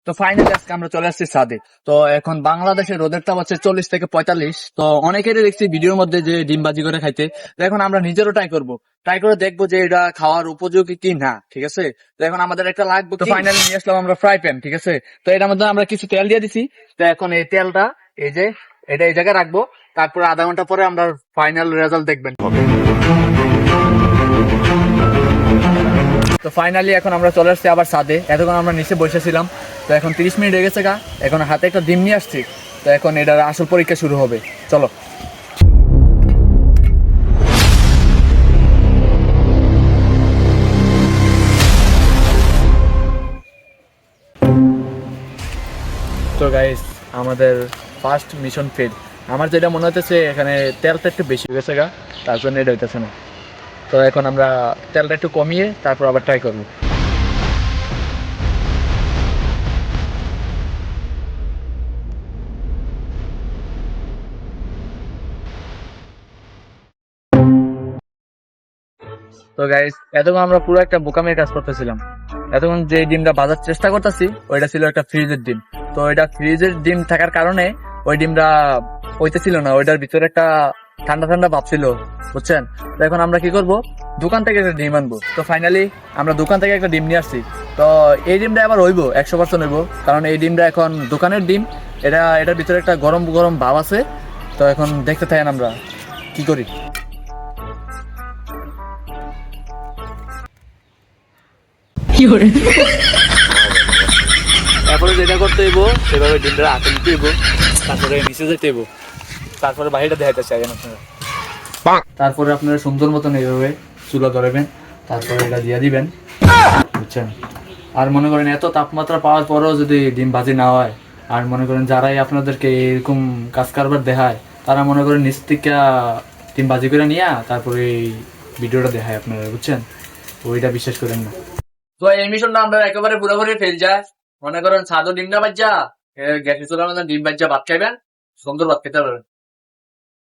তো ফাইনালি আজকে আমরা চলে আসছি ছাদে। তো এখন বাংলাদেশের রোদের তাপ হচ্ছে 40 থেকে 45। তো অনেকেরই দেখছি ভিডিওর মধ্যে যে ডিম ভাজি করে খাইতে। তো এখন আমরা নিজেরও ট্রাই করে দেখবো যে এটা খাওয়ার উপযোগী কি না, ঠিক আছে। তো এখন আমাদের একটা লাগবে, তো ফাইনালি নিয়ে আসলাম আমরা ফ্রাই প্যান, ঠিক আছে। তো এটার মধ্যে আমরা কিছু তেল দিয়ে দিছি। তো এখন এই তেলটা এই যে এটা এই জায়গায় রাখবো, তারপরে আধা ঘন্টা পরে আমরা ফাইনাল রেজাল্ট দেখবেন। তো ফাইনালি এখন আমরা চলে আসছি আবার ছাদে। এতক্ষণ আমরা নিচে বসেছিলাম। তো এখন 30 মিনিট হয়ে গেছে এখন হাতে একটা ডিম নিয়ে আসছি। তো এখন এটার আসল পরীক্ষা শুরু হবে, চলো। তো গাইস, আমাদের ফার্স্ট মিশন ফেল। আমার যেটা মনে হচ্ছে এখানে তেলটা একটু বেশি হয়ে গেছে তার জন্য এটা হইতেছে না। তো এখন আমরা তেলটা একটু কমিয়ে তারপর আবার ট্রাই করবো। তো গাইস, এতক্ষণ আমরা পুরো একটা বোকামের কাজ করতেছিলাম। এতক্ষণ যে ডিমটা ভাজার চেষ্টা করতেছি ওইটা ছিল একটা ফ্রিজের ডিম। তো ওইটা ফ্রিজের ডিম থাকার কারণে ওই ডিমটা হইতেছিল না, ওইটার ভিতরে একটা ঠান্ডা ঠান্ডা ভাব ছিল, বুঝছেন। তো এখন আমরা কি করব, দোকান থেকে একটা ডিম আনবো। তো ফাইনালি আমরা দোকান থেকে একটা ডিম নিয়ে আসছি। তো এই ডিমটা আবার হইবো 100% হইবো, কারণ এই ডিমটা এখন দোকানের ডিম। এটার ভিতরে একটা গরম গরম ভাব আছে। তো এখন দেখতে থাকেন আমরা কি করি। তারপরে যেটা করতে হইব সেভাবে ডিমটা হাতে নিতে হইব, তারপরে নিচে যেতে হইব, তারপরে বাহিরটা দেখাতে চাইবেন আপনারা। তারপরে আপনারা সুন্দর মতন এইভাবে চুলা ধরবেন, তারপরে এটা দিয়ে দিবেন, বুঝছেন। আর মনে করেন এত তাপমাত্রা পাওয়ার পরেও যদি ডিম ভাজি না হয়, আর মনে করেন যারাই আপনাদেরকে এরকম কাজ কারবার দেখায় তারা মনে করেন নিচ থেকে ডিম ভাজি করে নিয়ে তারপরে এই ভিডিওটা দেখায় আপনারা, বুঝছেন। ওইটা বিশ্বাস করেন না। তো এই মিশনটা আমরা একেবারে পুরোপুরি ফেল যায়। মনে করেন ছাদও ডিম না বাজ্জা, গ্যাসের চুলার মধ্যে ডিম বাজ্জা ভাত খাইবেন, সুন্দর ভাত খেতে পারবেন।